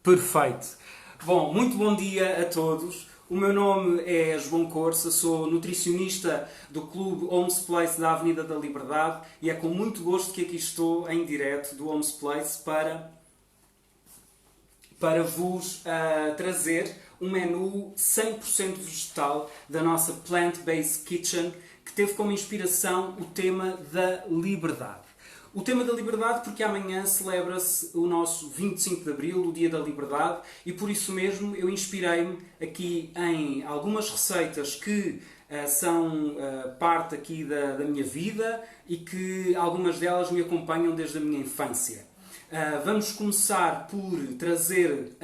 Perfeito. Bom, muito bom dia a todos. O meu nome é João Corsa, sou nutricionista do Clube Homes Place da Avenida da Liberdade e é com muito gosto que aqui estou em direto do Homes Place para vos trazer um menu 100% vegetal da nossa Plant-Based Kitchen, que teve como inspiração o tema da liberdade. O tema da liberdade porque amanhã celebra-se o nosso 25 de Abril, o Dia da Liberdade, e por isso mesmo eu inspirei-me aqui em algumas receitas que são parte aqui da minha vida e que algumas delas me acompanham desde a minha infância. Vamos começar por trazer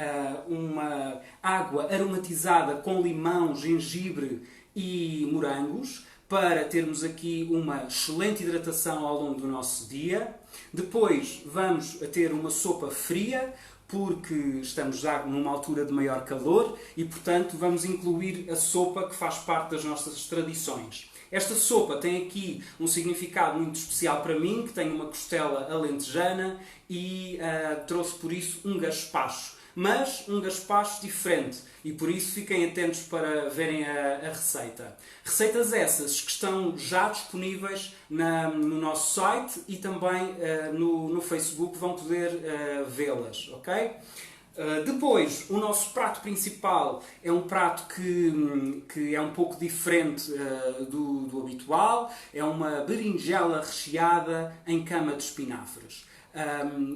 uma água aromatizada com limão, gengibre e morangos, para termos aqui uma excelente hidratação ao longo do nosso dia. Depois vamos ter uma sopa fria, porque estamos já numa altura de maior calor e, portanto, vamos incluir a sopa que faz parte das nossas tradições. Esta sopa tem aqui um significado muito especial para mim, que tem uma costela alentejana e trouxe por isso um gaspacho. Mas um gaspacho diferente, e por isso fiquem atentos para verem a receita. Receitas essas que estão já disponíveis no nosso site e também no Facebook, vão poder vê-las, ok? Depois, o nosso prato principal é um prato que é um pouco diferente do habitual. É uma berinjela recheada em cama de espinafres.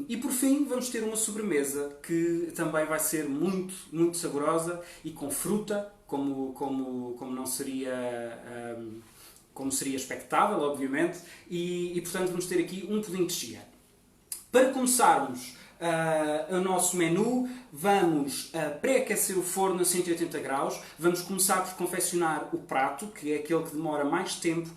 E por fim vamos ter uma sobremesa que também vai ser muito, muito saborosa e com fruta, como não seria, como seria expectável, obviamente, e portanto vamos ter aqui um pudim de chia. Para começarmos o nosso menu, vamos pré-aquecer o forno a 180 graus. Vamos começar por confeccionar o prato, que é aquele que demora mais tempo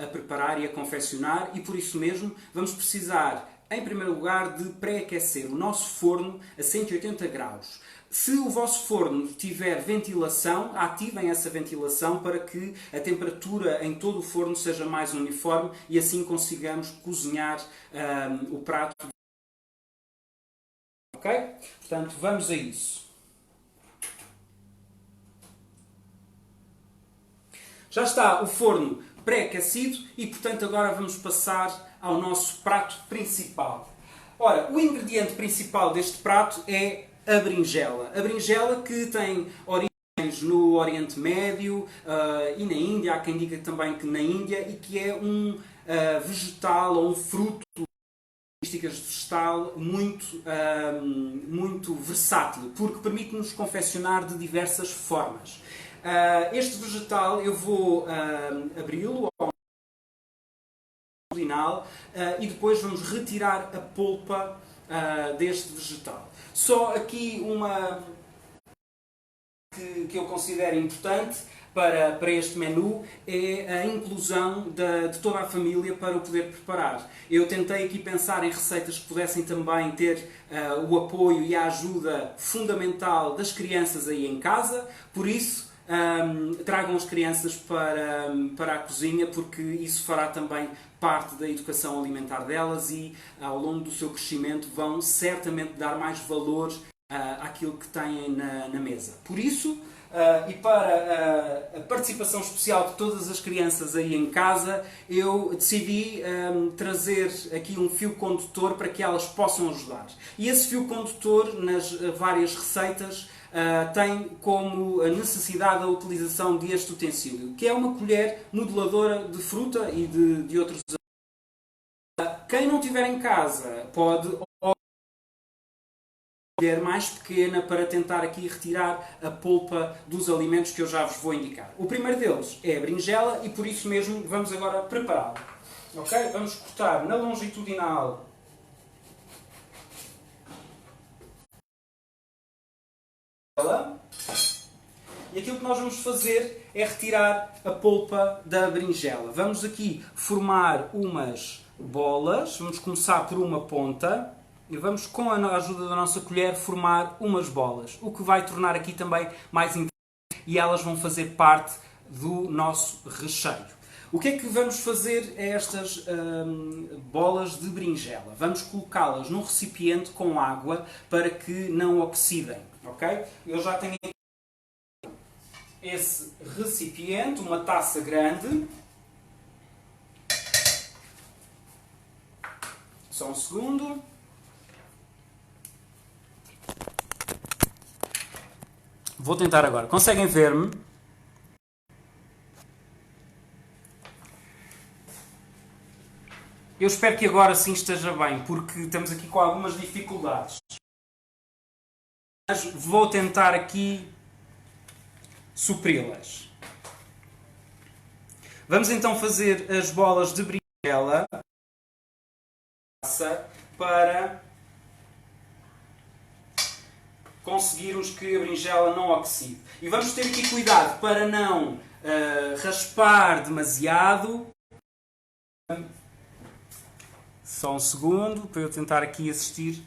a preparar e a confeccionar, e por isso mesmo vamos precisar, em primeiro lugar, de pré-aquecer o nosso forno a 180 graus. Se o vosso forno tiver ventilação, ativem essa ventilação para que a temperatura em todo o forno seja mais uniforme e assim consigamos cozinhar o prato. Ok? Portanto, vamos a isso. Já está o forno pré-aquecido e, portanto, agora vamos passar ao nosso prato principal. Ora, o ingrediente principal deste prato é a berinjela. A berinjela que tem origens no Oriente Médio e na Índia. Há quem diga também que na Índia, e que é um vegetal ou um fruto características de vegetal muito versátil, porque permite-nos confeccionar de diversas formas. Este vegetal eu vou abri-lo e depois vamos retirar a polpa deste vegetal. Só aqui uma que eu considero importante para este menu é a inclusão de toda a família para o poder preparar. Eu tentei aqui pensar em receitas que pudessem também ter o apoio e a ajuda fundamental das crianças aí em casa, por isso tragam as crianças para a cozinha, porque isso fará também parte da educação alimentar delas e ao longo do seu crescimento vão certamente dar mais valor àquilo que têm na mesa. Por isso, e para a participação especial de todas as crianças aí em casa, eu decidi trazer aqui um fio condutor para que elas possam ajudar. E esse fio condutor, nas várias receitas, tem como necessidade a utilização deste utensílio, que é uma colher modeladora de fruta e de outros. Quem não tiver em casa pode colher mais pequena para tentar aqui retirar a polpa dos alimentos que eu já vos vou indicar. O primeiro deles é a berinjela e por isso mesmo vamos agora prepará-la. Ok? Vamos cortar na longitudinal e aquilo que nós vamos fazer é retirar a polpa da berinjela. Vamos aqui formar umas bolas. Vamos começar por uma ponta e vamos, com a ajuda da nossa colher, formar umas bolas, o que vai tornar aqui também mais interessante, e elas vão fazer parte do nosso recheio. O que é que vamos fazer a estas bolas de berinjela? Vamos colocá-las num recipiente com água para que não oxidem, ok? Eu já tenho esse recipiente, uma taça grande. Só um segundo. Vou tentar agora. Conseguem ver-me? Eu espero que agora sim esteja bem, porque estamos aqui com algumas dificuldades. Mas vou tentar aqui supri-las. Vamos então fazer as bolas de berinjela para conseguirmos que a berinjela não oxide. E vamos ter aqui cuidado para não raspar demasiado. Só um segundo para eu tentar aqui assistir.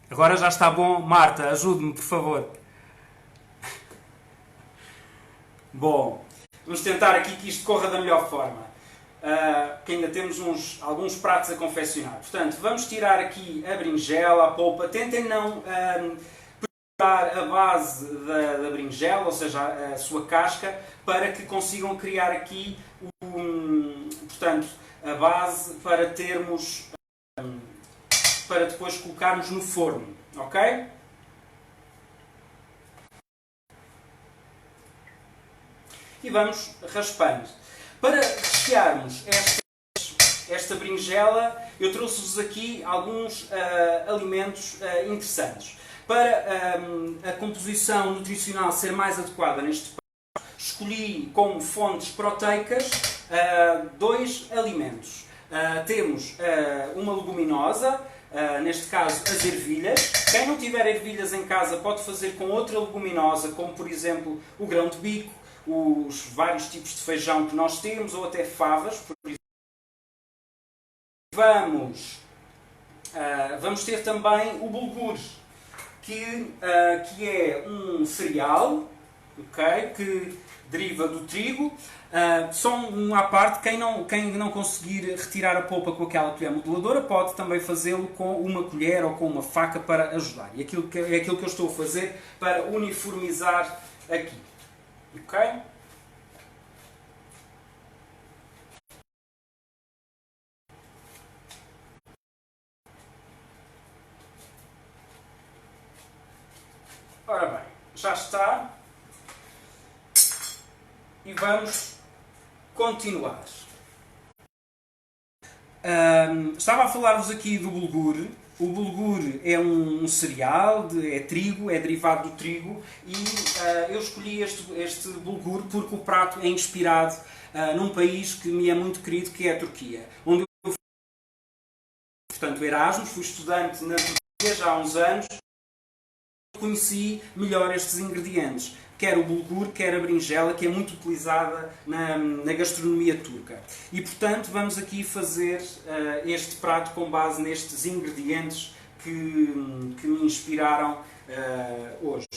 Agora já está bom. Marta, ajude-me, por favor. Bom, vamos tentar aqui que isto corra da melhor forma. Que ainda temos alguns pratos a confeccionar. Portanto, vamos tirar aqui a berinjela, a polpa. Tentem não preparar a base da berinjela, ou seja, a sua casca, para que consigam criar aqui portanto, a base para termos para depois colocarmos no forno, ok? E vamos raspando. Para rechearmos esta berinjela, eu trouxe-vos aqui alguns alimentos interessantes. Para a composição nutricional ser mais adequada neste prato, escolhi como fontes proteicas 2 alimentos. Temos uma leguminosa, neste caso as ervilhas. Quem não tiver ervilhas em casa pode fazer com outra leguminosa, como por exemplo o grão de bico, os vários tipos de feijão que nós temos, ou até favas, por exemplo. Vamos ter também o bulgur, que é um cereal, okay, que deriva do trigo. Só à parte, quem não conseguir retirar a polpa com aquela colher modeladora pode também fazê-lo com uma colher ou com uma faca para ajudar. E é aquilo que eu estou a fazer para uniformizar aqui. Ok? Ora bem, já está. E vamos continuar. Estava a falar-vos aqui do bulgur. O bulgur é um cereal, é trigo, é derivado do trigo, e eu escolhi este bulgur porque o prato é inspirado num país que me é muito querido, que é a Turquia. Onde eu fui, portanto, Erasmus, fui estudante na Turquia já há uns anos, conheci melhor estes ingredientes. Quer o bulgur, quer a berinjela, que é muito utilizada na gastronomia turca. E, portanto, vamos aqui fazer este prato com base nestes ingredientes que me inspiraram hoje.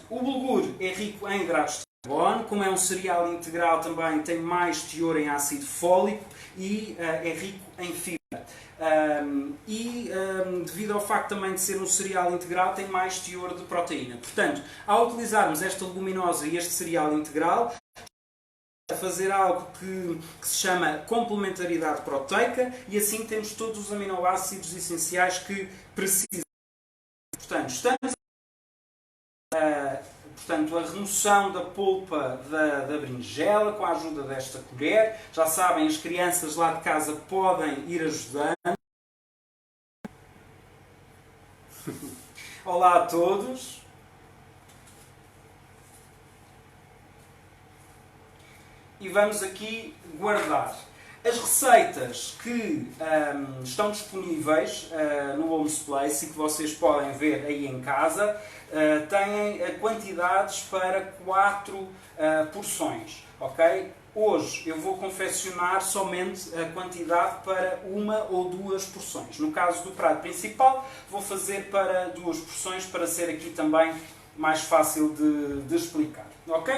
O bulgur é rico em hidratos de carbono, como é um cereal integral também tem mais teor em ácido fólico e é rico em fibra. Devido ao facto também de ser um cereal integral, tem mais teor de proteína. Portanto, ao utilizarmos esta leguminosa e este cereal integral, a fazer algo que se chama complementaridade proteica, e assim temos todos os aminoácidos essenciais que precisamos. Portanto, estamos a remoção da polpa da berinjela com a ajuda desta colher. Já sabem, as crianças lá de casa podem ir ajudando. Olá a todos. E vamos aqui guardar. As receitas que estão disponíveis no Homes Place e que vocês podem ver aí em casa têm quantidades para 4 porções, ok? Hoje eu vou confeccionar somente a quantidade para 1 ou 2 porções. No caso do prato principal, vou fazer para 2 porções para ser aqui também mais fácil de explicar. Ok?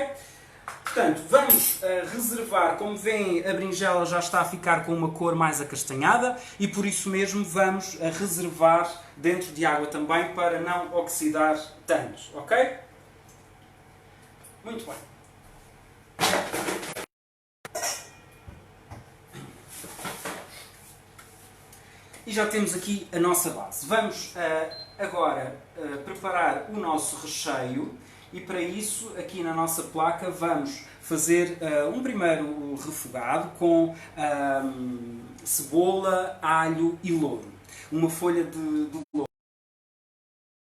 Portanto, vamos reservar, como veem, a berinjela já está a ficar com uma cor mais acastanhada e por isso mesmo vamos reservar dentro de água também para não oxidar tanto. Ok? Muito bem. E já temos aqui a nossa base. Vamos agora preparar o nosso recheio e para isso, aqui na nossa placa, vamos fazer um primeiro refogado com cebola, alho e louro. Uma folha de louro.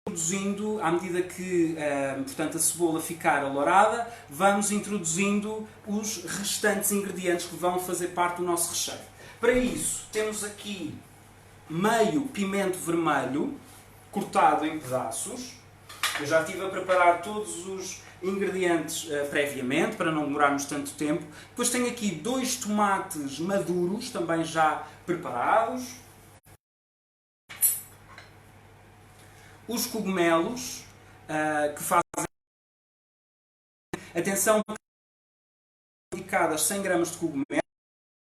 Introduzindo, à medida que portanto, a cebola ficar alourada, vamos introduzindo os restantes ingredientes que vão fazer parte do nosso recheio. Para isso, temos aqui meio pimento vermelho, cortado em pedaços. Eu já estive a preparar todos os ingredientes previamente, para não demorarmos tanto tempo. Depois tenho aqui 2 tomates maduros, também já preparados. Os cogumelos, que fazem... Atenção, indicadas 100 gramas de cogumelos,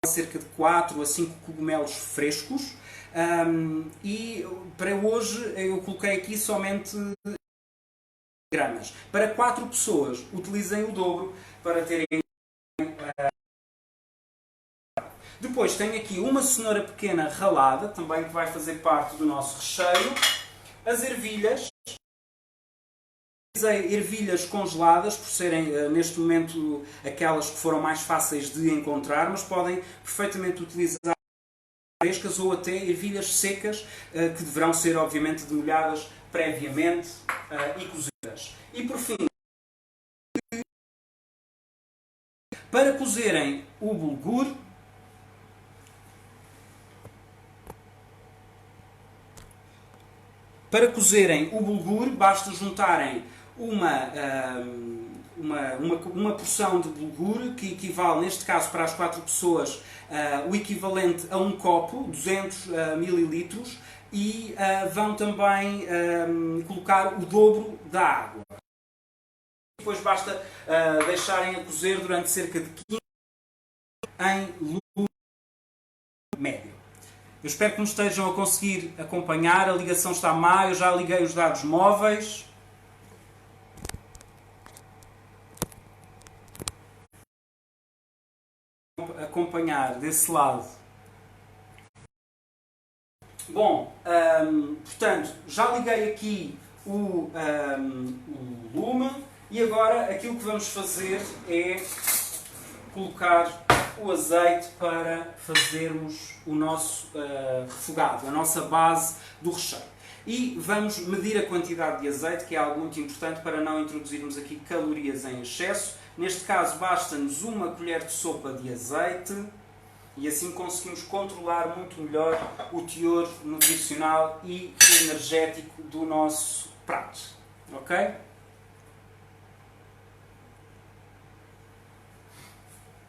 cerca de 4 a 5 cogumelos frescos. E para hoje eu coloquei aqui somente gramas. Para 4 pessoas, utilizem o dobro para terem... Depois tenho aqui uma cenoura pequena ralada, também que vai fazer parte do nosso recheio. As ervilhas. Utilizei ervilhas congeladas, por serem neste momento aquelas que foram mais fáceis de encontrar, mas podem perfeitamente utilizar frescas ou até ervilhas secas, que deverão ser obviamente demolhadas previamente e cozidas. E por fim, para cozerem o bulgur, basta juntarem uma porção de bulgur, que equivale, neste caso, para as 4 pessoas, o equivalente a um copo, 200 ml, e vão também colocar o dobro da água. Depois basta deixarem a cozer durante cerca de 15 em luz médio. Eu espero que me estejam a conseguir acompanhar. A ligação está má, eu já liguei os dados móveis. Acompanhar desse lado. Bom, portanto, já liguei aqui o lume e agora aquilo que vamos fazer é colocar o azeite para fazermos o nosso refogado, a nossa base do recheio. E vamos medir a quantidade de azeite, que é algo muito importante para não introduzirmos aqui calorias em excesso. Neste caso, basta-nos uma colher de sopa de azeite e assim conseguimos controlar muito melhor o teor nutricional e energético do nosso prato. Ok?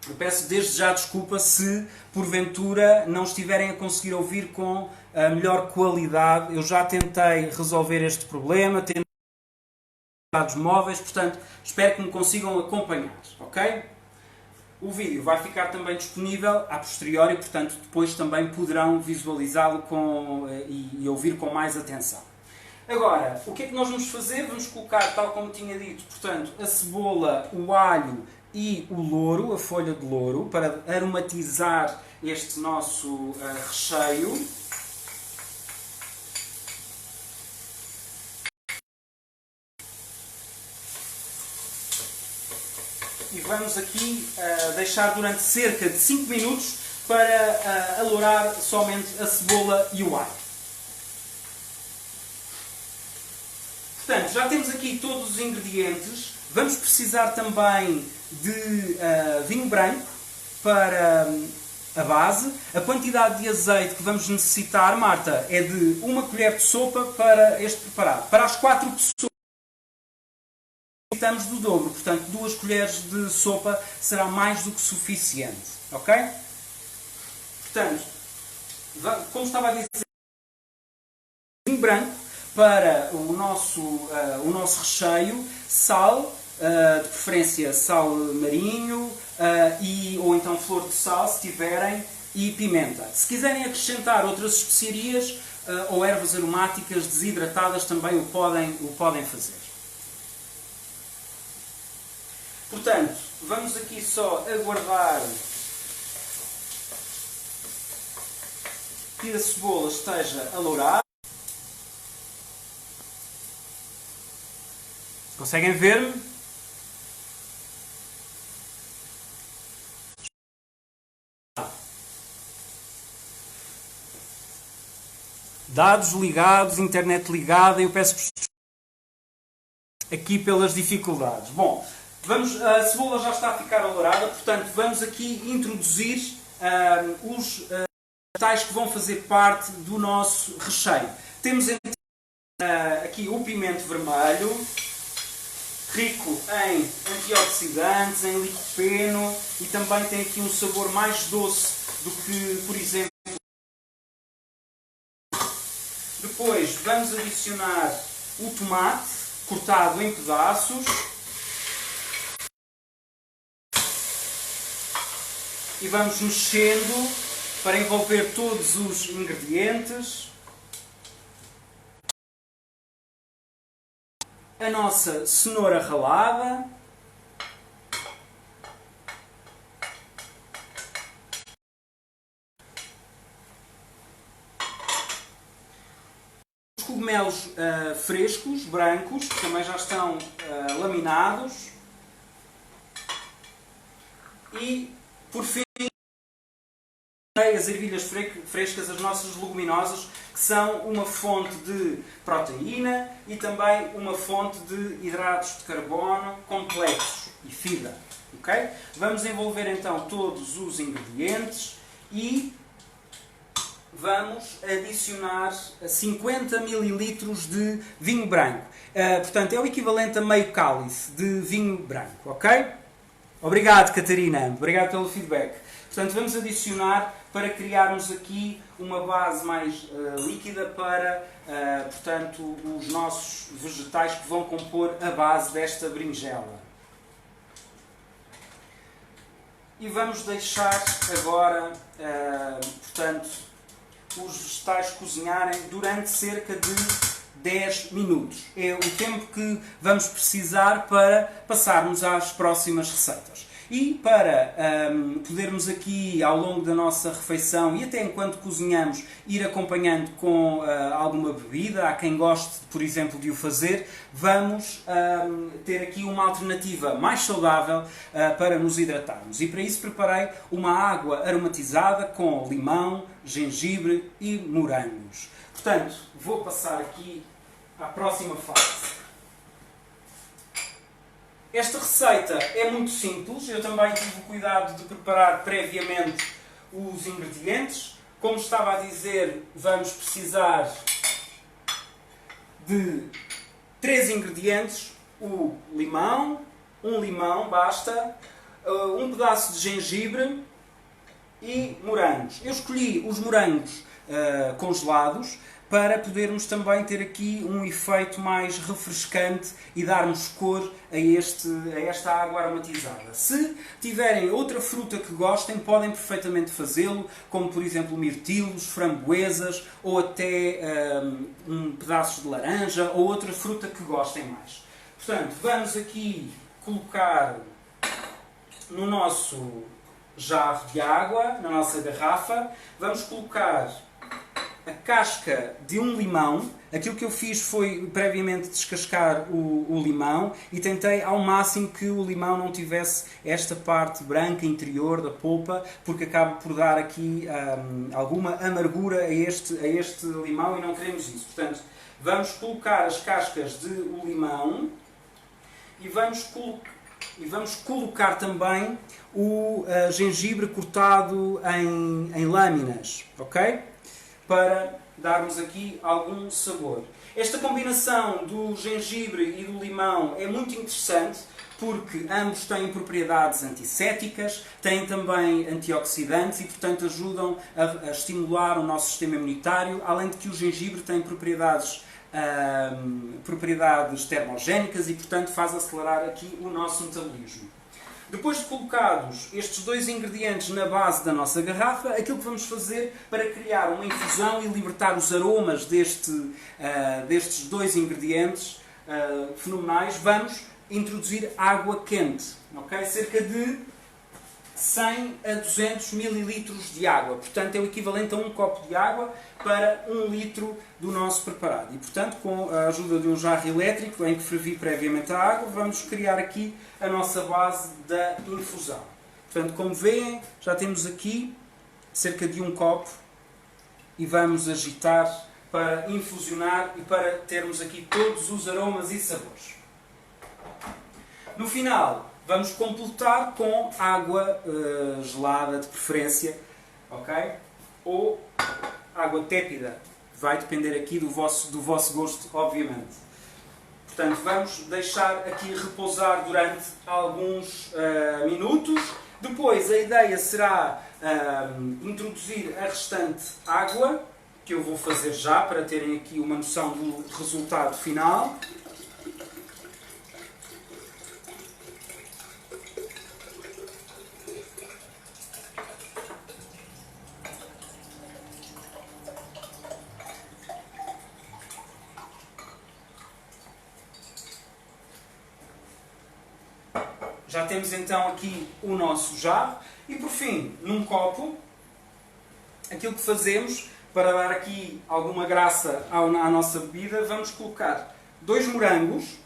Eu peço desde já desculpa se, porventura, não estiverem a conseguir ouvir com a melhor qualidade. Eu já tentei resolver este problema, tentei dados móveis, portanto, espero que me consigam acompanhar, ok? O vídeo vai ficar também disponível a posteriori, portanto, depois também poderão visualizá-lo e ouvir com mais atenção. Agora, o que é que nós vamos fazer? Vamos colocar, tal como tinha dito, portanto, a cebola, o alho e o louro, a folha de louro, para aromatizar este nosso recheio. E vamos aqui deixar durante cerca de 5 minutos para alourar somente a cebola e o alho. Portanto, já temos aqui todos os ingredientes. Vamos precisar também de vinho branco para a base. A quantidade de azeite que vamos necessitar, Marta, é de 1 colher de sopa para este preparado. Para as 4 pessoas necessitamos do dobro, portanto 2 colheres de sopa será mais do que suficiente. Ok? Portanto, como estava a dizer, vinho branco, para o nosso recheio sal, de preferência sal marinho, ou então flor de sal, se tiverem, e pimenta. Se quiserem acrescentar outras especiarias ou ervas aromáticas desidratadas, também o podem fazer. Portanto, vamos aqui só aguardar que a cebola esteja alourada. Conseguem ver-me? Dados ligados, internet ligada, eu peço aqui pelas dificuldades. Bom, a cebola já está a ficar alourada, portanto vamos aqui introduzir os vegetais que vão fazer parte do nosso recheio. Temos então aqui o pimento vermelho, rico em antioxidantes, em licopeno, e também tem aqui um sabor mais doce do que, por exemplo, depois vamos adicionar o tomate cortado em pedaços e vamos mexendo para envolver todos os ingredientes. A nossa cenoura ralada. Os cogumelos frescos, brancos, que também já estão laminados. E, por fim, as ervilhas frescas, as nossas leguminosas, que são uma fonte de proteína e também uma fonte de hidratos de carbono complexos e fibra. Okay? Vamos envolver então todos os ingredientes e vamos adicionar 50 ml de vinho branco. Portanto, é o equivalente a meio cálice de vinho branco. Ok? Obrigado, Catarina. Obrigado pelo feedback. Portanto, vamos adicionar para criarmos aqui uma base mais líquida para, portanto, os nossos vegetais que vão compor a base desta berinjela. E vamos deixar agora, portanto, os vegetais cozinharem durante cerca de 10 minutos. É o tempo que vamos precisar para passarmos às próximas receitas. E para podermos aqui, ao longo da nossa refeição e até enquanto cozinhamos, ir acompanhando com alguma bebida, há quem goste, por exemplo, de o fazer, vamos ter aqui uma alternativa mais saudável para nos hidratarmos. E para isso preparei uma água aromatizada com limão, gengibre e morangos. Portanto, vou passar aqui à próxima fase. Esta receita é muito simples, eu também tive o cuidado de preparar previamente os ingredientes. Como estava a dizer, vamos precisar de 3 ingredientes: o limão, um limão basta, um pedaço de gengibre e morangos. Eu escolhi os morangos congelados para podermos também ter aqui um efeito mais refrescante e darmos cor a esta água aromatizada. Se tiverem outra fruta que gostem, podem perfeitamente fazê-lo, como por exemplo mirtilos, framboesas ou até pedaços de laranja ou outra fruta que gostem mais. Portanto, vamos aqui colocar no nosso jarro de água, na nossa garrafa, vamos colocar a casca de um limão. Aquilo que eu fiz foi previamente descascar o limão e tentei ao máximo que o limão não tivesse esta parte branca interior da polpa, porque acaba por dar aqui alguma amargura a este limão e não queremos isso. Portanto, vamos colocar as cascas de o limão e vamos colocar também o gengibre cortado em lâminas, ok? Para darmos aqui algum sabor. Esta combinação do gengibre e do limão é muito interessante porque ambos têm propriedades antisséticas, têm também antioxidantes e, portanto, ajudam a estimular o nosso sistema imunitário, além de que o gengibre tem propriedades propriedades termogénicas e, portanto, faz acelerar aqui o nosso metabolismo. Depois de colocados estes dois ingredientes na base da nossa garrafa, aquilo que vamos fazer para criar uma infusão e libertar os aromas destes dois ingredientes fenomenais, vamos introduzir água quente. Okay? Cerca de 100 a 200 mililitros de água. Portanto, é o equivalente a um copo de água para 1 litro do nosso preparado. E, portanto, com a ajuda de um jarro elétrico, em que fervi previamente a água, vamos criar aqui a nossa base da infusão. Portanto, como veem, já temos aqui cerca de um copo e vamos agitar para infusionar e para termos aqui todos os aromas e sabores. No final, vamos completar com água gelada de preferência, ok? Ou água tépida. Vai depender aqui do vosso gosto, obviamente. Portanto, vamos deixar aqui repousar durante alguns minutos. Depois, a ideia será introduzir a restante água, que eu vou fazer já, para terem aqui uma noção do resultado final. Já temos então aqui o nosso jarro e, por fim, num copo, aquilo que fazemos para dar aqui alguma graça à nossa bebida, vamos colocar 2 morangos.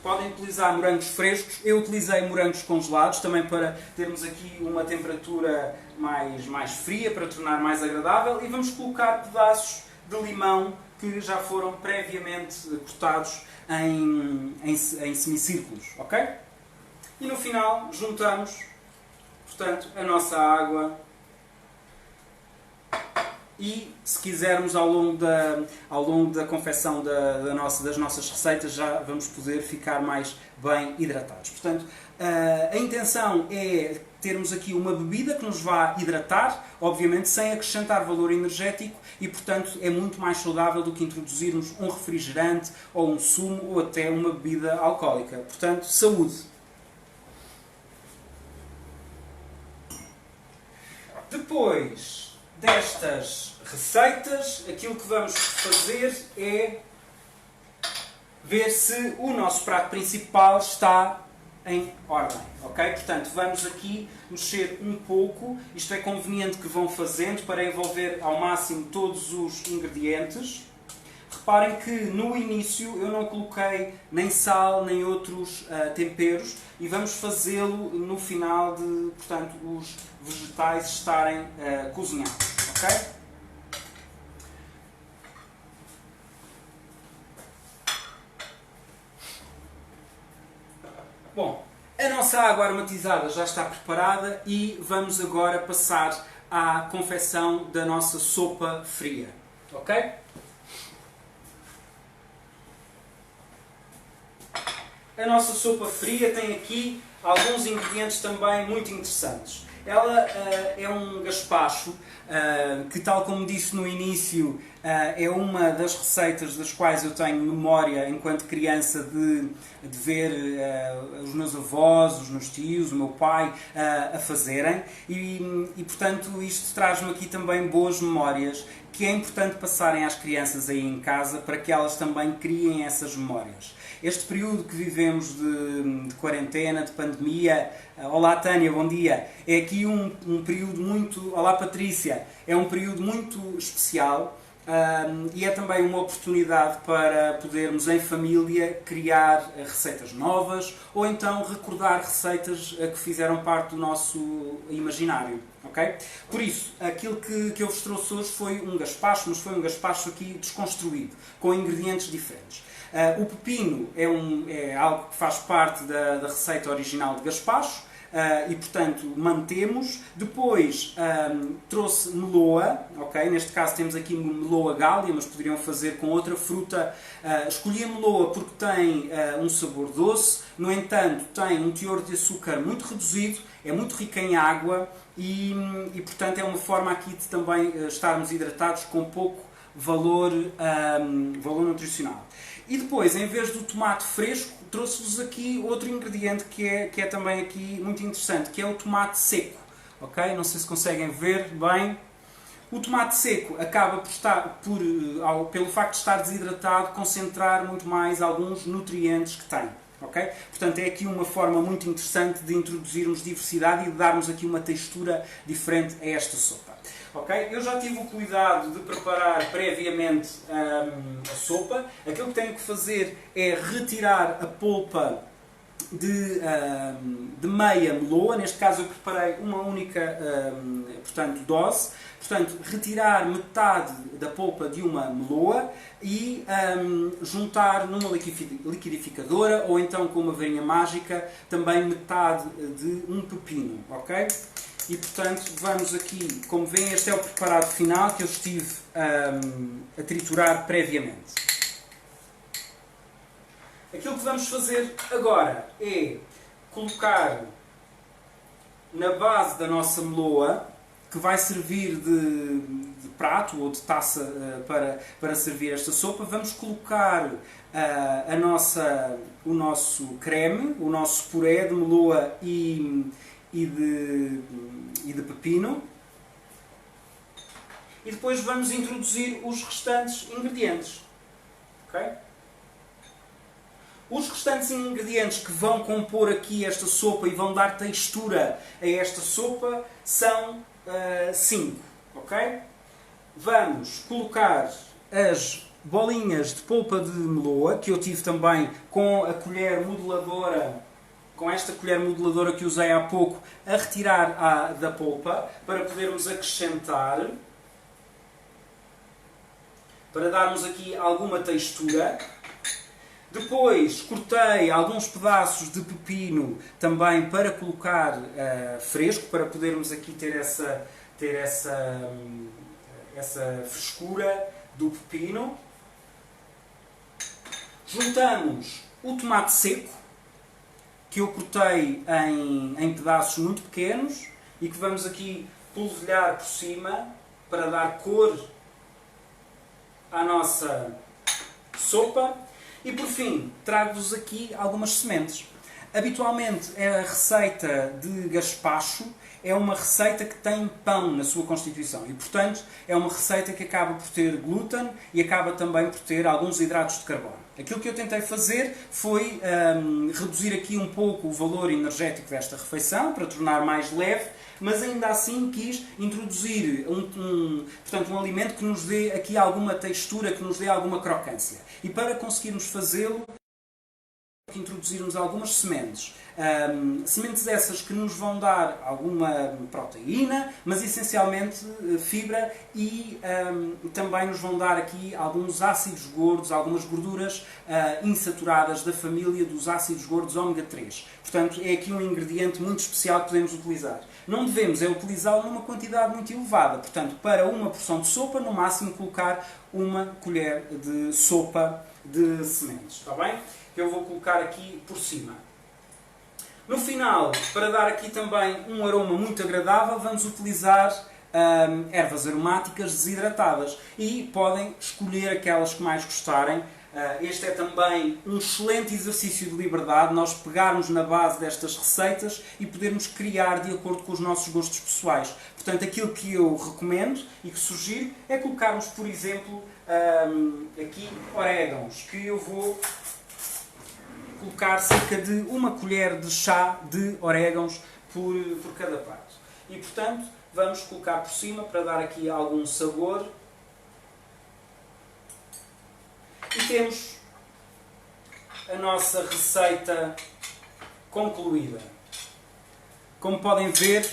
Podem utilizar morangos frescos. Eu utilizei morangos congelados também para termos aqui uma temperatura mais fria, para tornar mais agradável. E vamos colocar pedaços de limão que já foram previamente cortados em semicírculos. Ok? E no final juntamos, portanto, a nossa água e, se quisermos, ao longo da confecção das nossas receitas, já vamos poder ficar mais bem hidratados. Portanto, a intenção é termos aqui uma bebida que nos vá hidratar, obviamente sem acrescentar valor energético e, portanto, é muito mais saudável do que introduzirmos um refrigerante ou um sumo ou até uma bebida alcoólica. Portanto, saúde! Depois destas receitas, aquilo que vamos fazer é ver se o nosso prato principal está em ordem. Ok? Portanto, vamos aqui mexer um pouco. Isto é conveniente que vão fazendo para envolver ao máximo todos os ingredientes. Reparem que no início eu não coloquei nem sal nem outros temperos e vamos fazê-lo no final de, portanto, os vegetais estarem cozinhados. Ok? Bom, a nossa água aromatizada já está preparada e vamos agora passar à confecção da nossa sopa fria. Ok? A nossa sopa fria tem aqui alguns ingredientes também muito interessantes. Ela é um gaspacho que, tal como disse no início, é uma das receitas das quais eu tenho memória enquanto criança de ver os meus avós, os meus tios, o meu pai a fazerem e, portanto, isto traz-me aqui também boas memórias que é importante passarem às crianças aí em casa para que elas também criem essas memórias. Este período que vivemos de quarentena, de pandemia, olá Tânia, bom dia, é aqui um período muito, olá Patrícia, é um período muito especial e é também uma oportunidade para podermos em família criar receitas novas ou então recordar receitas que fizeram parte do nosso imaginário. Okay? Por isso, aquilo que eu vos trouxe hoje foi um gaspacho, mas foi um gaspacho aqui desconstruído, com ingredientes diferentes. O pepino é algo que faz parte da receita original de gaspacho e, portanto, mantemos. Depois trouxe meloa, okay? Neste caso temos aqui meloa gália, mas poderiam fazer com outra fruta. Escolhi a meloa porque tem um sabor doce, no entanto tem um teor de açúcar muito reduzido, é muito rica em água e portanto é uma forma aqui de também estarmos hidratados com pouco valor nutricional. E depois, em vez do tomate fresco, trouxe-vos aqui outro ingrediente que é também aqui muito interessante, que é o tomate seco. Ok? Não sei se conseguem ver bem. O tomate seco acaba pelo facto de estar desidratado, concentrar muito mais alguns nutrientes que tem. Okay? Portanto, é aqui uma forma muito interessante de introduzirmos diversidade e de darmos aqui uma textura diferente a esta sopa. Okay? Eu já tive o cuidado de preparar previamente a sopa. Aquilo que tenho que fazer é retirar a polpa de meia meloa. Neste caso eu preparei uma única dose. Portanto, retirar metade da polpa de uma meloa e juntar numa liquidificadora ou então com uma varinha mágica também metade de um pepino. Ok? E portanto vamos aqui, como veem, este é o preparado final que eu estive a triturar previamente. Aquilo que vamos fazer agora é colocar na base da nossa meloa, que vai servir de prato ou de taça para servir esta sopa, vamos colocar o nosso creme, o nosso puré de meloa e de pepino. E depois vamos introduzir os restantes ingredientes. Ok? Os restantes ingredientes que vão compor aqui esta sopa e vão dar textura a esta sopa são 5. Ok? Vamos colocar as bolinhas de polpa de meloa, que eu tive também com a colher modeladora, com esta colher modeladora que usei há pouco, a retirar da polpa, para podermos acrescentar, para darmos aqui alguma textura. Depois cortei alguns pedaços de pepino também para colocar fresco, para podermos aqui ter essa frescura do pepino. Juntamos o tomate seco, que eu cortei em pedaços muito pequenos e que vamos aqui polvilhar por cima para dar cor à nossa sopa. E por fim, trago-vos aqui algumas sementes. Habitualmente, a receita de gaspacho é uma receita que tem pão na sua constituição e, portanto, é uma receita que acaba por ter glúten e acaba também por ter alguns hidratos de carbono. Aquilo que eu tentei fazer foi reduzir aqui um pouco o valor energético desta refeição para tornar mais leve, mas ainda assim quis introduzir portanto, um alimento que nos dê aqui alguma textura, que nos dê alguma crocância. E para conseguirmos fazê-lo, introduzirmos algumas sementes. Sementes essas que nos vão dar alguma proteína, mas essencialmente fibra e também nos vão dar aqui alguns ácidos gordos, algumas gorduras insaturadas da família dos ácidos gordos ômega 3. Portanto, é aqui um ingrediente muito especial que podemos utilizar. Não devemos utilizá-lo numa quantidade muito elevada. Portanto, para uma porção de sopa, no máximo colocar uma colher de sopa de sementes. Está bem? Eu vou colocar aqui por cima. No final, para dar aqui também um aroma muito agradável, vamos utilizar ervas aromáticas desidratadas e podem escolher aquelas que mais gostarem. Este é também um excelente exercício de liberdade, nós pegarmos na base destas receitas e podermos criar de acordo com os nossos gostos pessoais. Portanto, aquilo que eu recomendo e que sugiro é colocarmos, por exemplo, aqui orégãos, que eu vou colocar cerca de uma colher de chá de orégãos por cada prato. E, portanto, vamos colocar por cima para dar aqui algum sabor. E temos a nossa receita concluída. Como podem ver,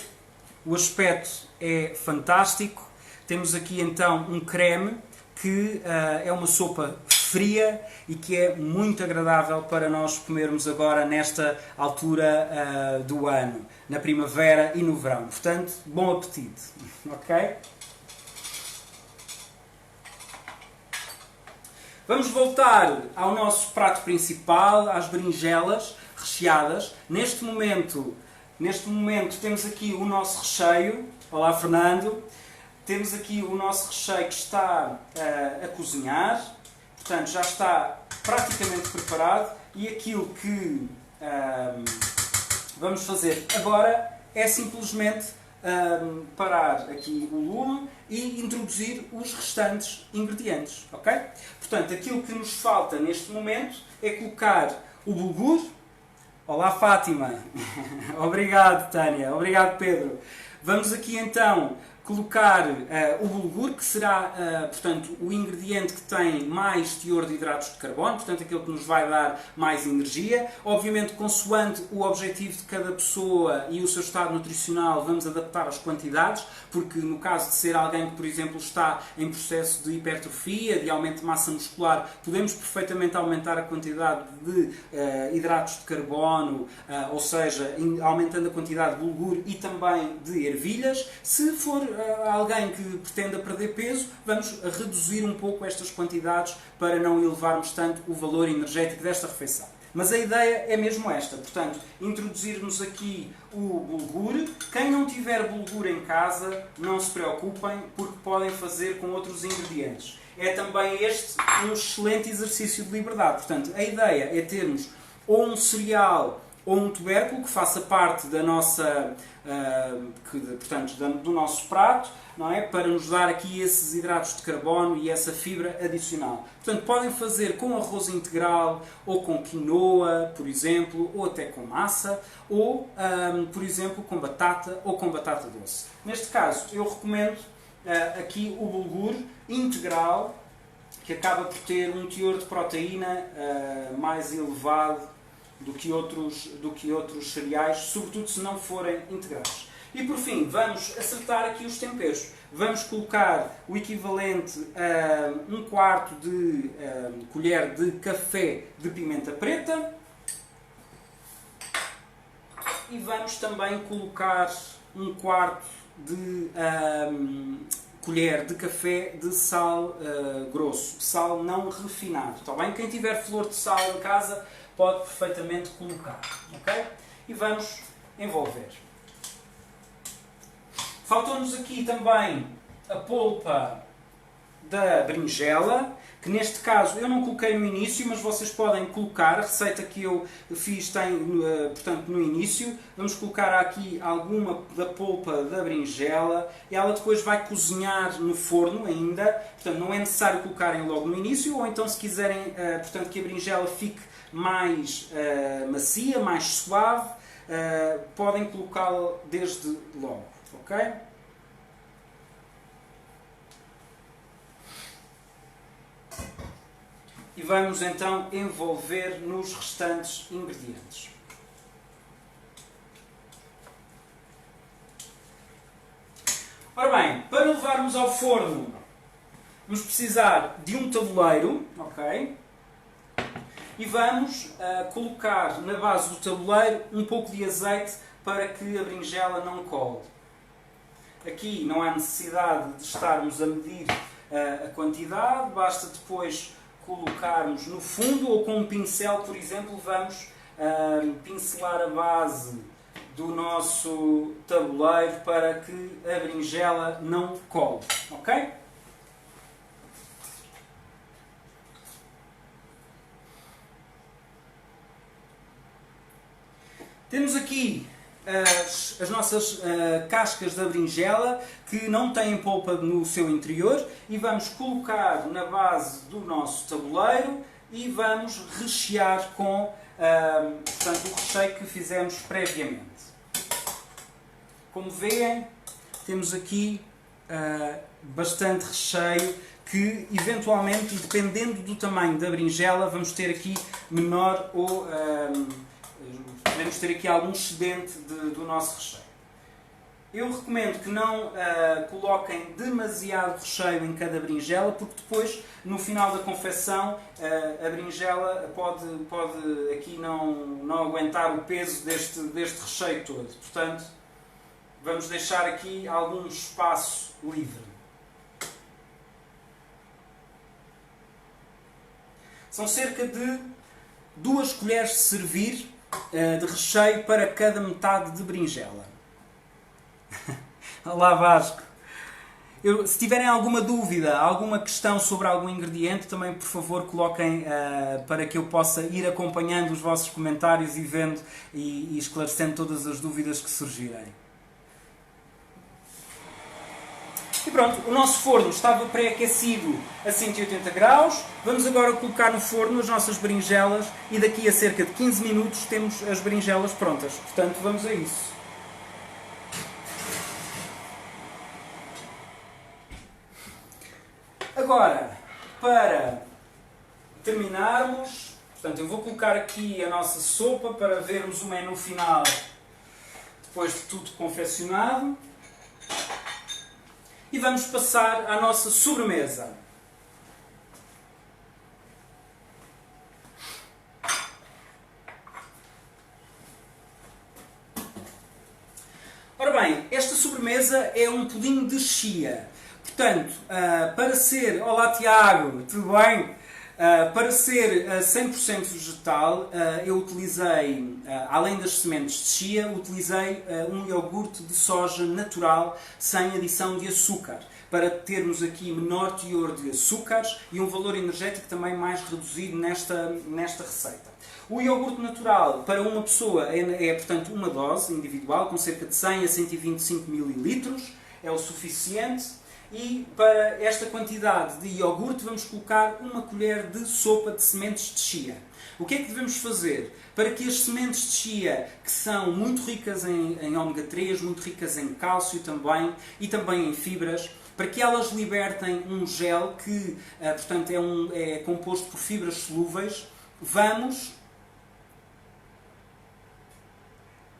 o aspecto é fantástico. Temos aqui então um creme que é uma sopa fria e que é muito agradável para nós comermos agora nesta altura do ano, na primavera e no verão. Portanto, bom apetite. Ok? Vamos voltar ao nosso prato principal, às berinjelas recheadas. Neste momento temos aqui o nosso recheio. Olá, Fernando. Temos aqui o nosso recheio que está a cozinhar, portanto já está praticamente preparado e aquilo que vamos fazer agora é simplesmente parar aqui o lume e introduzir os restantes ingredientes, ok? Portanto, aquilo que nos falta neste momento é colocar o bulgur. Olá, Fátima! Obrigado, Tânia! Obrigado, Pedro! Vamos aqui então colocar o bulgur, que será, portanto, o ingrediente que tem mais teor de hidratos de carbono, portanto, aquele que nos vai dar mais energia. Obviamente, consoante o objetivo de cada pessoa e o seu estado nutricional, vamos adaptar as quantidades, porque no caso de ser alguém que, por exemplo, está em processo de hipertrofia, de aumento de massa muscular, podemos perfeitamente aumentar a quantidade de hidratos de carbono, ou seja, aumentando a quantidade de bulgur e também de ervilhas. Se for alguém que pretenda perder peso, vamos reduzir um pouco estas quantidades para não elevarmos tanto o valor energético desta refeição. Mas a ideia é mesmo esta, portanto, introduzirmos aqui o bulgur. Quem não tiver bulgur em casa, não se preocupem, porque podem fazer com outros ingredientes. É também este um excelente exercício de liberdade. Portanto, a ideia é termos ou um cereal ou um tubérculo que faça parte da nossa, portanto, do nosso prato, não é? Para nos dar aqui esses hidratos de carbono e essa fibra adicional. Portanto, podem fazer com arroz integral, ou com quinoa, por exemplo, ou até com massa, ou, por exemplo, com batata ou com batata doce. Neste caso, eu recomendo aqui o bulgur integral, que acaba por ter um teor de proteína mais elevado do que outros cereais, sobretudo se não forem integrais. E por fim, vamos acertar aqui os temperos. Vamos colocar o equivalente a 1/4 de colher de café de pimenta preta. E vamos também colocar 1/4 de colher de café de sal grosso, sal não refinado. Está bem? Quem tiver flor de sal em casa pode perfeitamente colocar. Ok? E vamos envolver. Faltou-nos aqui também a polpa da berinjela, que neste caso eu não coloquei no início, mas vocês podem colocar. A receita que eu fiz tem, portanto, no início. Vamos colocar aqui alguma da polpa da berinjela e ela depois vai cozinhar no forno ainda. Portanto, não é necessário colocarem logo no início, ou então se quiserem, portanto, que a berinjela fique mais macia, mais suave, podem colocá-la desde logo. Ok? E vamos então envolver nos restantes ingredientes. Ora bem, para levarmos ao forno, vamos precisar de um tabuleiro, ok? E vamos colocar na base do tabuleiro um pouco de azeite para que a berinjela não cole. Aqui não há necessidade de estarmos a medir a quantidade, basta depois colocarmos no fundo, ou com um pincel, por exemplo, vamos pincelar a base do nosso tabuleiro para que a berinjela não cole. Ok? Temos aqui as nossas cascas da berinjela, que não têm polpa no seu interior, e vamos colocar na base do nosso tabuleiro e vamos rechear com portanto, o recheio que fizemos previamente. Como veem, temos aqui bastante recheio, que eventualmente, dependendo do tamanho da berinjela, vamos ter aqui menor ou podemos ter aqui algum excedente do nosso recheio. Eu recomendo que não coloquem demasiado recheio em cada berinjela, porque depois, no final da confecção, a berinjela pode aqui não aguentar o peso deste recheio todo. Portanto, vamos deixar aqui algum espaço livre. São cerca de 2 colheres de servir de recheio para cada metade de berinjela. Olá, Vasco! Se tiverem alguma dúvida, alguma questão sobre algum ingrediente, também por favor coloquem para que eu possa ir acompanhando os vossos comentários e vendo e esclarecendo todas as dúvidas que surgirem. E pronto, o nosso forno estava pré-aquecido a 180 graus. Vamos agora colocar no forno as nossas berinjelas e daqui a cerca de 15 minutos temos as berinjelas prontas. Portanto, vamos a isso. Agora, para terminarmos, portanto, eu vou colocar aqui a nossa sopa para vermos o menu final depois de tudo confeccionado. E vamos passar à nossa sobremesa. Ora bem, esta sobremesa é um pudim de chia. Portanto, para ser... Olá Tiago, tudo bem? Para ser 100% vegetal, eu utilizei, além das sementes de chia, utilizei um iogurte de soja natural, sem adição de açúcar, para termos aqui menor teor de açúcares e um valor energético também mais reduzido nesta receita. O iogurte natural para uma pessoa portanto, uma dose individual, com cerca de 100 a 125 ml, é o suficiente. E para esta quantidade de iogurte vamos colocar uma colher de sopa de sementes de chia. O que é que devemos fazer? Para que as sementes de chia, que são muito ricas em ômega 3, muito ricas em cálcio também, e também em fibras, para que elas libertem um gel que, portanto, é composto por fibras solúveis, vamos...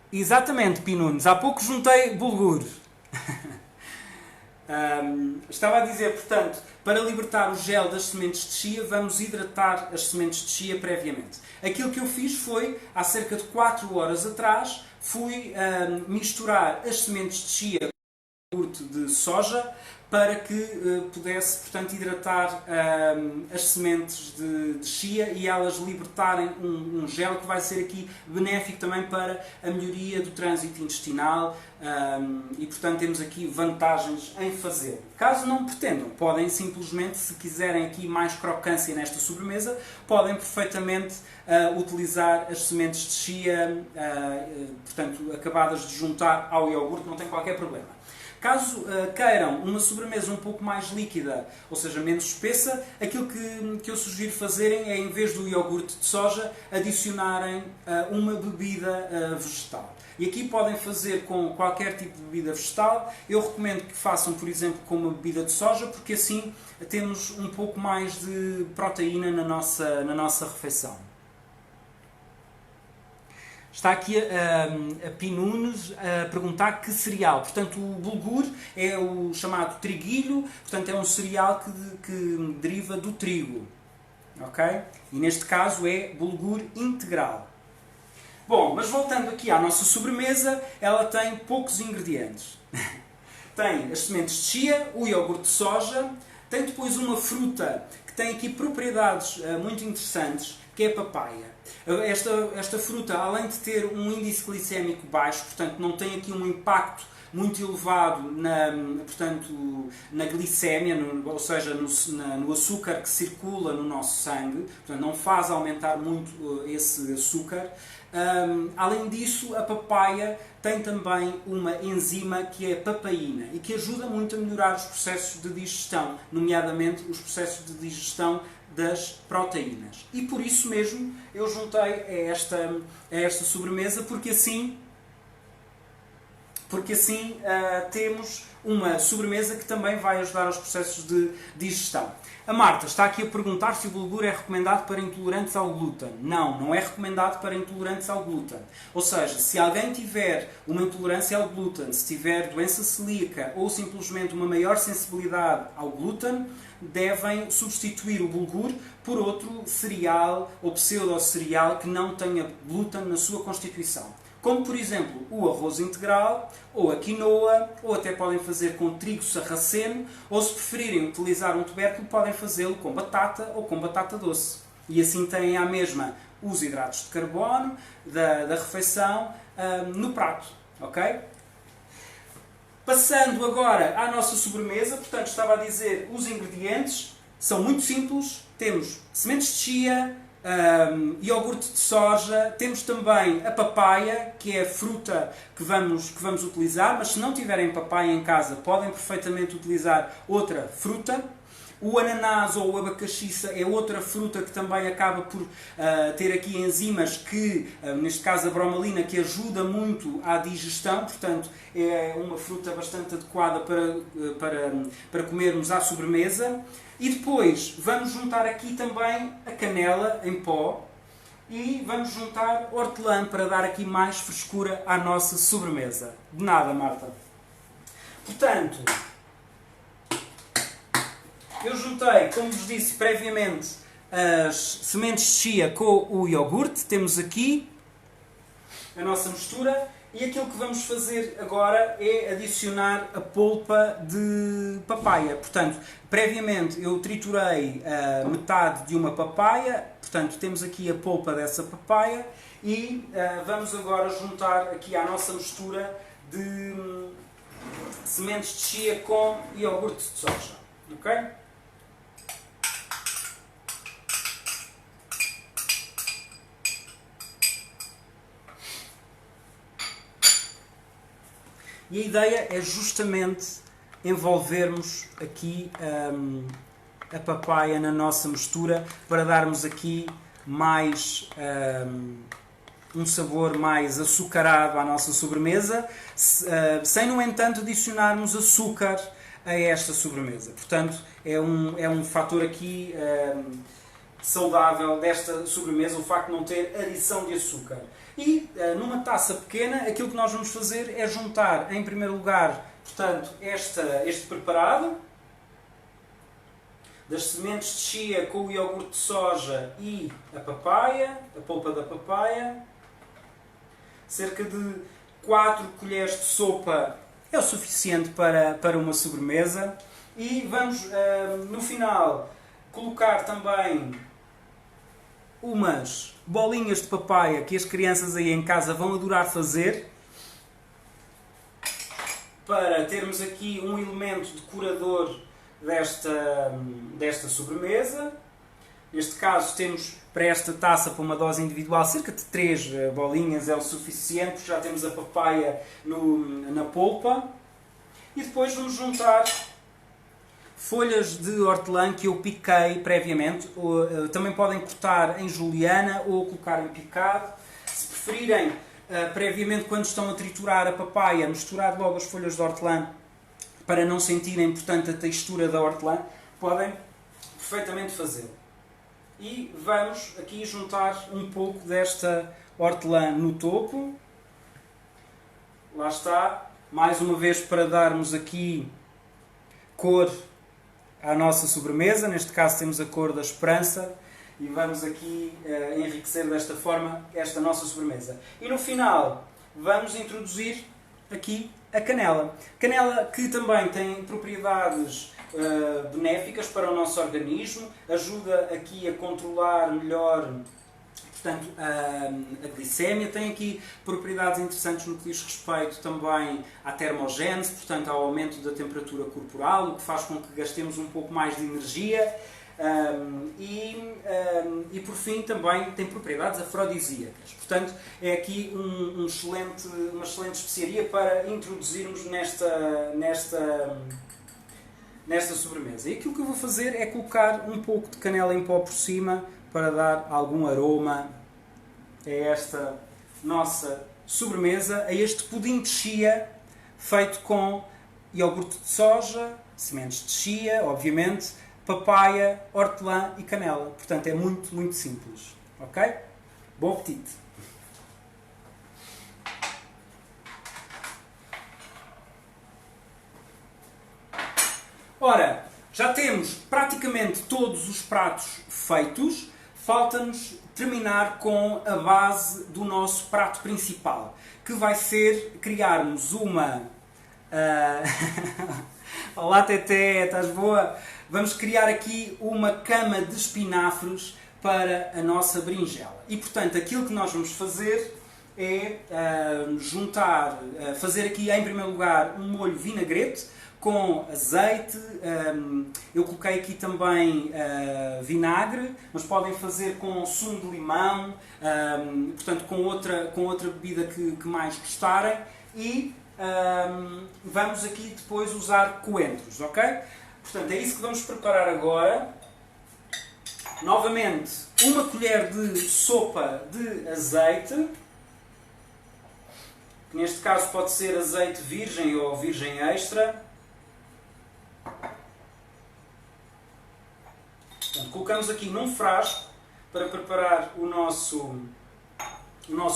Exatamente, Pinunes. Há pouco juntei bulgur. Estava a dizer, portanto, para libertar o gel das sementes de chia, vamos hidratar as sementes de chia previamente. Aquilo que eu fiz foi, há cerca de 4 horas atrás, fui misturar as sementes de chia com iogurte de soja para que pudesse, portanto, hidratar as sementes de chia e elas libertarem um gel que vai ser aqui benéfico também para a melhoria do trânsito intestinal e, portanto, temos aqui vantagens em fazê-lo. Caso não pretendam, podem simplesmente, se quiserem aqui mais crocância nesta sobremesa, podem perfeitamente utilizar as sementes de chia, portanto, acabadas de juntar ao iogurte, não tem qualquer problema. Caso queiram uma sobremesa um pouco mais líquida, ou seja, menos espessa, aquilo que eu sugiro fazerem é, em vez do iogurte de soja, adicionarem uma bebida vegetal. E aqui podem fazer com qualquer tipo de bebida vegetal. Eu recomendo que façam, por exemplo, com uma bebida de soja, porque assim temos um pouco mais de proteína na nossa refeição. Está aqui a Pinunes a perguntar que cereal. Portanto, o bulgur é o chamado triguilho, portanto, é um cereal que deriva do trigo. Ok? E neste caso é bulgur integral. Bom, mas voltando aqui à nossa sobremesa, ela tem poucos ingredientes. Tem as sementes de chia, o iogurte de soja, tem depois uma fruta que tem aqui propriedades muito interessantes, que é a papaya. Esta fruta, além de ter um índice glicémico baixo, portanto não tem aqui um impacto muito elevado na glicémia, ou seja, no açúcar que circula no nosso sangue, portanto não faz aumentar muito esse açúcar. Além disso, a papaya tem também uma enzima que é a papaína e que ajuda muito a melhorar os processos de digestão, nomeadamente os processos de digestão das proteínas. E por isso mesmo eu juntei a esta sobremesa, porque assim temos uma sobremesa que também vai ajudar aos processos de digestão. A Marta está aqui a perguntar se o bulgur é recomendado para intolerantes ao glúten. Não, não é recomendado para intolerantes ao glúten. Ou seja, se alguém tiver uma intolerância ao glúten, se tiver doença celíaca ou simplesmente uma maior sensibilidade ao glúten, devem substituir o bulgur por outro cereal ou pseudo-cereal que não tenha glúten na sua constituição. Como, por exemplo, o arroz integral, ou a quinoa, ou até podem fazer com trigo sarraceno, ou se preferirem utilizar um tubérculo, podem fazê-lo com batata ou com batata doce. E assim têm à mesma os hidratos de carbono da refeição no prato. Ok? Passando agora à nossa sobremesa, portanto, estava a dizer, os ingredientes são muito simples. Temos sementes de chia, iogurte de soja, temos também a papaya, que é a fruta que vamos utilizar, mas se não tiverem papaya em casa, podem perfeitamente utilizar outra fruta. O ananás ou o abacaxi é outra fruta que também acaba por ter aqui enzimas que, neste caso a bromelina, que ajuda muito à digestão, portanto é uma fruta bastante adequada para comermos à sobremesa. E depois vamos juntar aqui também a canela em pó e vamos juntar hortelã para dar aqui mais frescura à nossa sobremesa. De nada, Marta. Portanto, eu juntei, como vos disse previamente, as sementes de chia com o iogurte. Temos aqui a nossa mistura. E aquilo que vamos fazer agora é adicionar a polpa de papaya. Portanto, previamente eu triturei metade de uma papaya. Portanto, temos aqui a polpa dessa papaya. E vamos agora juntar aqui à nossa mistura de sementes de chia com iogurte de soja. Ok? E a ideia é justamente envolvermos aqui a papaya na nossa mistura para darmos aqui mais um sabor mais açucarado à nossa sobremesa, sem no entanto adicionarmos açúcar a esta sobremesa. Portanto, é um fator aqui saudável desta sobremesa, o facto de não ter adição de açúcar. E numa taça pequena, aquilo que nós vamos fazer é juntar, em primeiro lugar, portanto, este preparado das sementes de chia com o iogurte de soja e a papaya, a polpa da papaya. Cerca de 4 colheres de sopa é o suficiente para uma sobremesa. E vamos, no final, colocar também umas bolinhas de papaya que as crianças aí em casa vão adorar fazer, para termos aqui um elemento decorador desta sobremesa. Neste caso temos para esta taça, para uma dose individual, cerca de 3 bolinhas é o suficiente, porque já temos a papaya na polpa. E depois vamos juntar folhas de hortelã que eu piquei previamente. Também podem cortar em juliana ou colocar em picado. Se preferirem, previamente, quando estão a triturar a papaya, misturar logo as folhas de hortelã para não sentirem, portanto, a textura da hortelã, podem perfeitamente fazer. E vamos aqui juntar um pouco desta hortelã no topo. Lá está. Mais uma vez para darmos aqui cor à nossa sobremesa. Neste caso temos a cor da esperança. E vamos aqui enriquecer desta forma esta nossa sobremesa. E no final vamos introduzir aqui a canela. Canela que também tem propriedades benéficas para o nosso organismo, ajuda aqui a controlar melhor, portanto, a glicémia, tem aqui propriedades interessantes no que diz respeito também à termogênese, portanto ao aumento da temperatura corporal, o que faz com que gastemos um pouco mais de energia. E por fim também tem propriedades afrodisíacas. Portanto, é aqui uma excelente especiaria para introduzirmos nesta sobremesa. E aquilo que eu vou fazer é colocar um pouco de canela em pó por cima para dar algum aroma a esta nossa sobremesa, a este pudim de chia feito com iogurte de soja, sementes de chia, obviamente, papaya, hortelã e canela. Portanto, é muito, muito simples. Ok? Bom apetite! Ora, já temos praticamente todos os pratos feitos. Falta-nos terminar com a base do nosso prato principal, que vai ser criarmos uma... Olá, Teté, estás boa? Vamos criar aqui uma cama de espinafres para a nossa berinjela. E, portanto, aquilo que nós vamos fazer é fazer aqui em primeiro lugar um molho vinagrete com azeite. Eu coloquei aqui também vinagre, mas podem fazer com sumo de limão, portanto com outra bebida que mais gostarem. E vamos aqui depois usar coentros, ok? Portanto, é isso que vamos preparar agora. Novamente, uma colher de sopa de azeite. Neste caso pode ser azeite virgem ou virgem extra. Portanto, colocamos aqui num frasco para preparar o nosso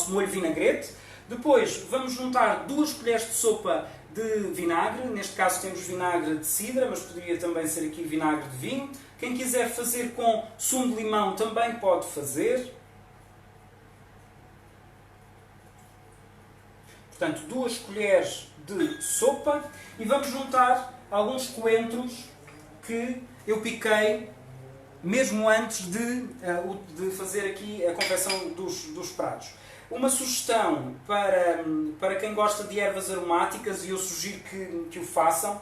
molho vinagrete. Depois vamos juntar 2 colheres de sopa de vinagre. Neste caso temos vinagre de cidra, mas poderia também ser aqui vinagre de vinho. Quem quiser fazer com sumo de limão também pode fazer. Portanto, 2 colheres de sopa. E vamos juntar alguns coentros que eu piquei mesmo antes de fazer aqui a confecção dos pratos. Uma sugestão para quem gosta de ervas aromáticas, e eu sugiro que o façam,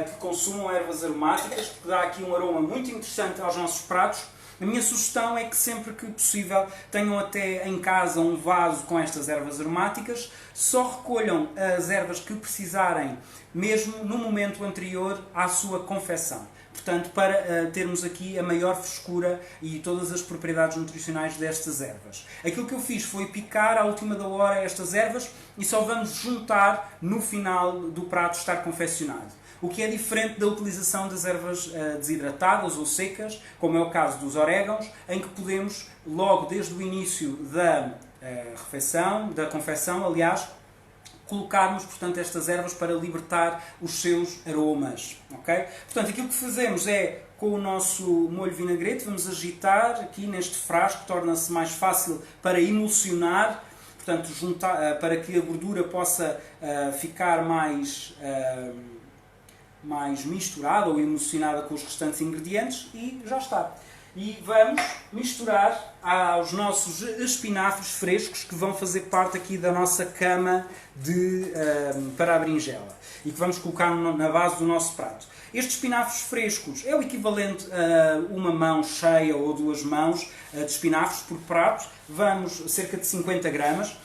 que consumam ervas aromáticas, porque dá aqui um aroma muito interessante aos nossos pratos. A minha sugestão é que sempre que possível tenham até em casa um vaso com estas ervas aromáticas, só recolham as ervas que precisarem mesmo no momento anterior à sua confecção. Portanto, para termos aqui a maior frescura e todas as propriedades nutricionais destas ervas. Aquilo que eu fiz foi picar à última da hora estas ervas e só vamos juntar no final do prato estar confeccionado. O que é diferente da utilização das ervas desidratadas ou secas, como é o caso dos orégãos, em que podemos, logo desde o início da refeição, da confecção, aliás, colocarmos, portanto, estas ervas para libertar os seus aromas. Okay? Portanto, aquilo que fazemos é, com o nosso molho vinagrete, vamos agitar aqui neste frasco, torna-se mais fácil para emulsionar, portanto, para que a gordura possa ficar mais misturada ou emulsionada com os restantes ingredientes, e já está. E vamos misturar aos nossos espinafres frescos que vão fazer parte aqui da nossa cama para a berinjela e que vamos colocar na base do nosso prato. Estes espinafres frescos é o equivalente a uma mão cheia ou 2 mãos de espinafres por prato. Vamos cerca de 50 gramas.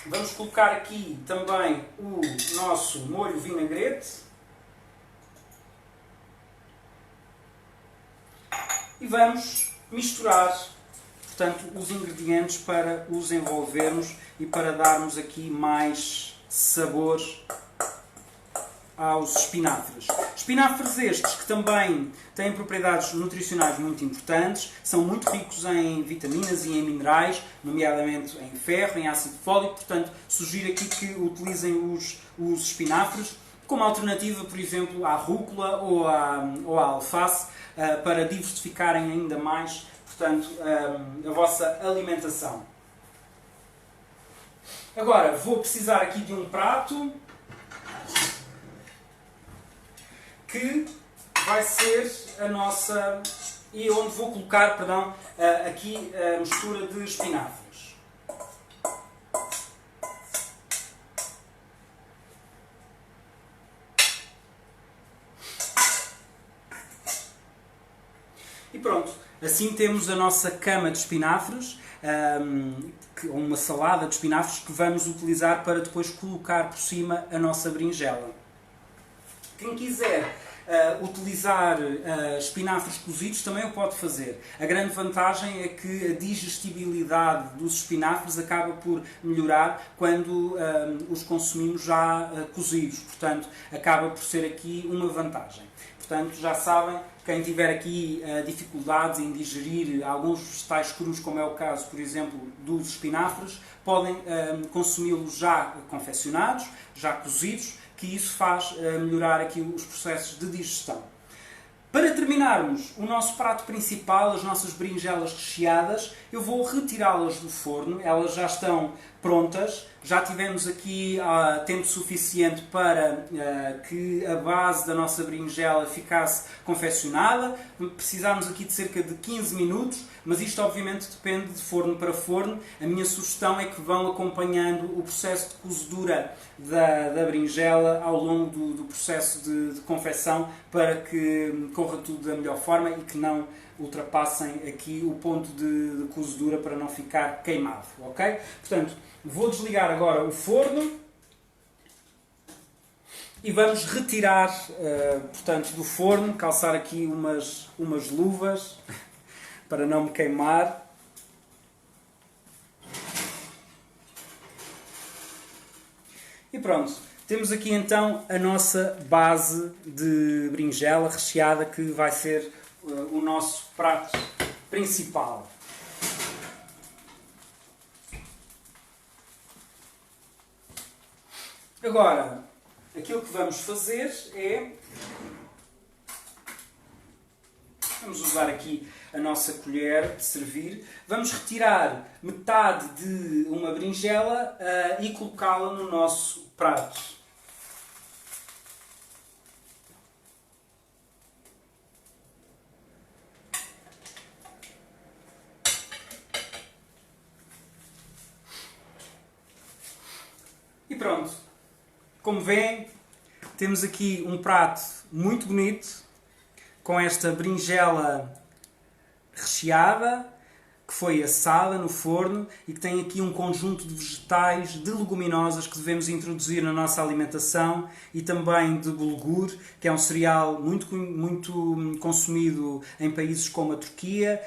Vamos colocar aqui também o nosso molho vinagrete. E vamos misturar, portanto, os ingredientes para os envolvermos e para darmos aqui mais sabor aos espinafres. Espinafres estes que também têm propriedades nutricionais muito importantes, são muito ricos em vitaminas e em minerais, nomeadamente em ferro, em ácido fólico, portanto, sugiro aqui que utilizem os espinafres como alternativa, por exemplo, à rúcula ou à alface, para diversificarem ainda mais, portanto, a vossa alimentação. Agora, vou precisar aqui de um prato que vai ser a nossa... e onde vou colocar, aqui a mistura de espinafres. E pronto, assim temos a nossa cama de espinafres, uma salada de espinafres que vamos utilizar para depois colocar por cima a nossa berinjela. Quem quiser utilizar espinafres cozidos também o pode fazer. A grande vantagem é que a digestibilidade dos espinafres acaba por melhorar quando os consumimos já cozidos. Portanto, acaba por ser aqui uma vantagem. Portanto, já sabem, quem tiver aqui dificuldades em digerir alguns vegetais crus, como é o caso, por exemplo, dos espinafres, podem consumi-los já confeccionados, já cozidos, que isso faz melhorar aqui os processos de digestão. Para terminarmos o nosso prato principal, as nossas berinjelas recheadas, eu vou retirá-las do forno, elas já estão prontas, Já tivemos aqui tempo suficiente para que a base da nossa berinjela ficasse confeccionada. Precisámos aqui de cerca de 15 minutos, mas isto obviamente depende de forno para forno. A minha sugestão é que vão acompanhando o processo de cozedura da berinjela ao longo do processo de confecção, para que corra tudo da melhor forma e que não ultrapassem aqui o ponto de cozedura, para não ficar queimado, ok? Portanto, vou desligar agora o forno e vamos retirar, portanto, do forno, calçar aqui umas luvas para não me queimar. E pronto, temos aqui então a nossa base de berinjela recheada, que vai ser o nosso prato principal. Agora, aquilo que vamos fazer é... Vamos usar aqui a nossa colher de servir. Vamos retirar metade de uma berinjela e colocá-la no nosso prato. E pronto. Como veem, temos aqui um prato muito bonito, com esta berinjela recheada, que foi assada no forno e que tem aqui um conjunto de vegetais, de leguminosas que devemos introduzir na nossa alimentação, e também de bulgur, que é um cereal muito consumido em países como a Turquia,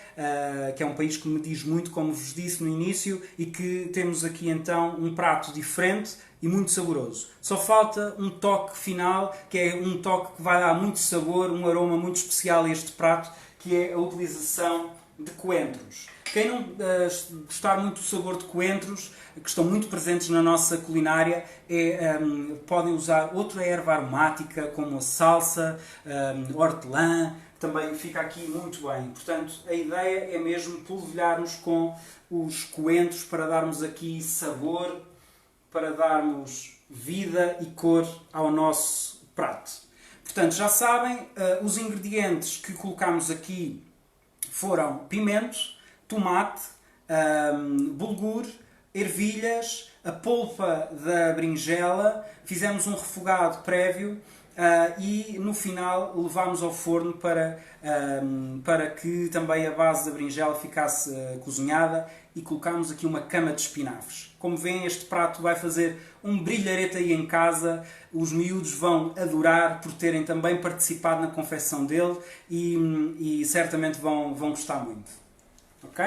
que é um país que me diz muito, como vos disse no início, e que temos aqui então um prato diferente e muito saboroso. Só falta um toque final, que é um toque que vai dar muito sabor, um aroma muito especial a este prato, que é a utilização de coentros. Quem não gostar muito do sabor de coentros, que estão muito presentes na nossa culinária, podem usar outra erva aromática, como a salsa, hortelã, também fica aqui muito bem. Portanto, a ideia é mesmo polvilharmos com os coentros para darmos aqui sabor, para darmos vida e cor ao nosso prato. Portanto, já sabem, os ingredientes que colocamos aqui foram pimento, tomate, bulgur, ervilhas, a polpa da berinjela, fizemos um refogado prévio e no final levámos ao forno para que também a base da berinjela ficasse cozinhada, e colocámos aqui uma cama de espinafres. Como veem, este prato vai fazer um brilharete aí em casa. Os miúdos vão adorar por terem também participado na confecção dele e certamente vão gostar muito. Ok?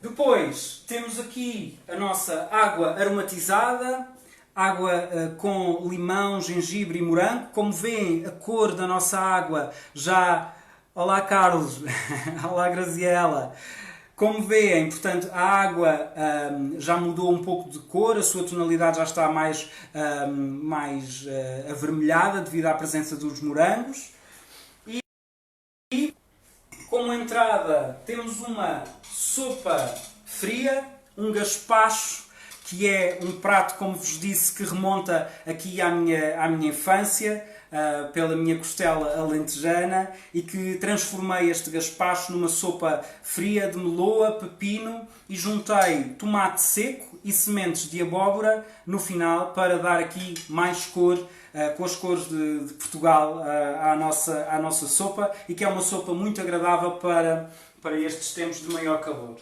Depois temos aqui a nossa água aromatizada, água com limão, gengibre e morango. Como veem, a cor da nossa água já... Olá, Carlos! Olá, Graziela! Como veem, portanto, a água já mudou um pouco de cor, a sua tonalidade já está mais avermelhada devido à presença dos morangos. E como entrada temos uma sopa fria, um gaspacho, que é um prato, como vos disse, que remonta aqui à minha infância, pela minha costela alentejana, e que transformei este gaspacho numa sopa fria de meloa, pepino, e juntei tomate seco e sementes de abóbora no final, para dar aqui mais cor, com as cores de Portugal, à nossa sopa, e que é uma sopa muito agradável para estes tempos de maior calor.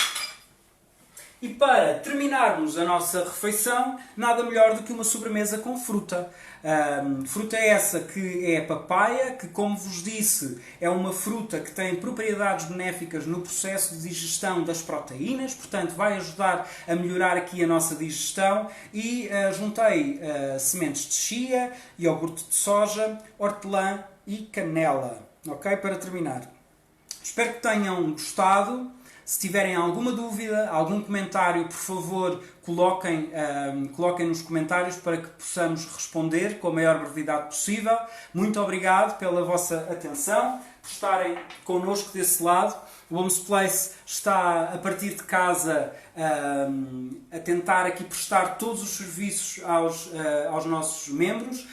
E para terminarmos a nossa refeição, nada melhor do que uma sobremesa com fruta. Fruta essa que é a papaya, que, como vos disse, é uma fruta que tem propriedades benéficas no processo de digestão das proteínas, portanto vai ajudar a melhorar aqui a nossa digestão. E juntei sementes de chia, iogurte de soja, hortelã e canela. Ok? Para terminar. Espero que tenham gostado. Se tiverem alguma dúvida, algum comentário, por favor, coloquem nos comentários para que possamos responder com a maior brevidade possível. Muito obrigado pela vossa atenção, por estarem connosco desse lado. O Homes Place está, a partir de casa, a tentar aqui prestar todos os serviços aos nossos membros,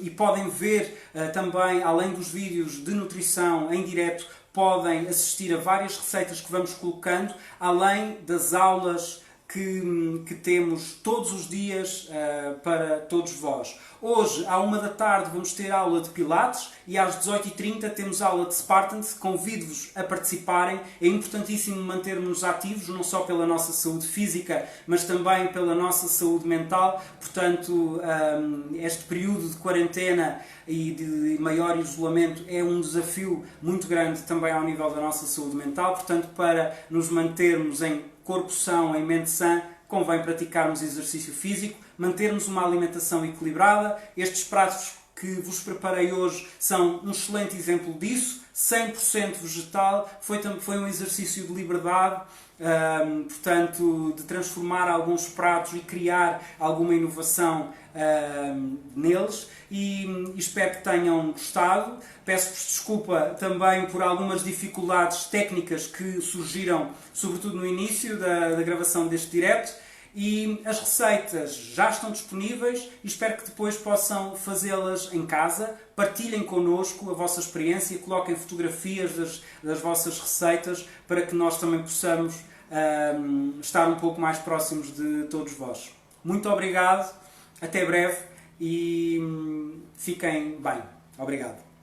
e podem ver também, além dos vídeos de nutrição em direto, podem assistir a várias receitas que vamos colocando, além das aulas que temos todos os dias para todos vós. Hoje, à 13h, vamos ter aula de Pilates e às 18h30 temos aula de Spartans. Convido-vos a participarem. É importantíssimo mantermos ativos, não só pela nossa saúde física, mas também pela nossa saúde mental. Portanto, este período de quarentena e de maior isolamento é um desafio muito grande também ao nível da nossa saúde mental. Portanto, para nos mantermos em corpo são, em mente sã, convém praticarmos exercício físico, mantermos uma alimentação equilibrada. Estes pratos que vos preparei hoje são um excelente exemplo disso. 100% vegetal, foi um exercício de liberdade, portanto, de transformar alguns pratos e criar alguma inovação neles, e espero que tenham gostado. Peço-vos desculpa também por algumas dificuldades técnicas que surgiram, sobretudo no início da gravação deste direto. E as receitas já estão disponíveis e espero que depois possam fazê-las em casa. Partilhem connosco a vossa experiência, coloquem fotografias das vossas receitas para que nós também possamos estar um pouco mais próximos de todos vós. Muito obrigado, até breve e fiquem bem. Obrigado.